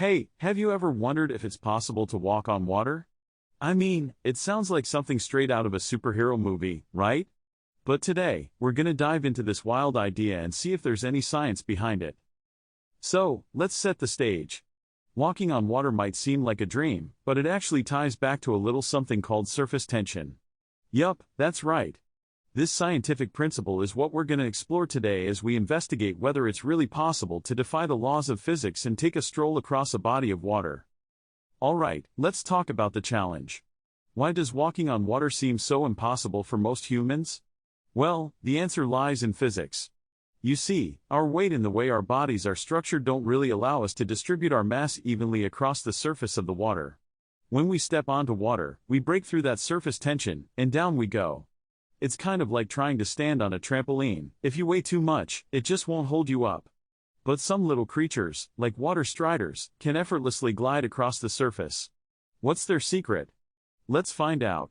Hey, have you ever wondered if it's possible to walk on water? I mean, it sounds like something straight out of a superhero movie, right? But today, we're gonna dive into this wild idea and see if there's any science behind it. So, let's set the stage. Walking on water might seem like a dream, but it actually ties back to a little something called surface tension. Yup, that's right. This scientific principle is what we're gonna explore today as we investigate whether it's really possible to defy the laws of physics and take a stroll across a body of water. Alright, let's talk about the challenge. Why does walking on water seem so impossible for most humans? Well, the answer lies in physics. You see, our weight and the way our bodies are structured don't really allow us to distribute our mass evenly across the surface of the water. When we step onto water, we break through that surface tension, and down we go. It's kind of like trying to stand on a trampoline. If you weigh too much, it just won't hold you up. But some little creatures, like water striders, can effortlessly glide across the surface. What's their secret? Let's find out.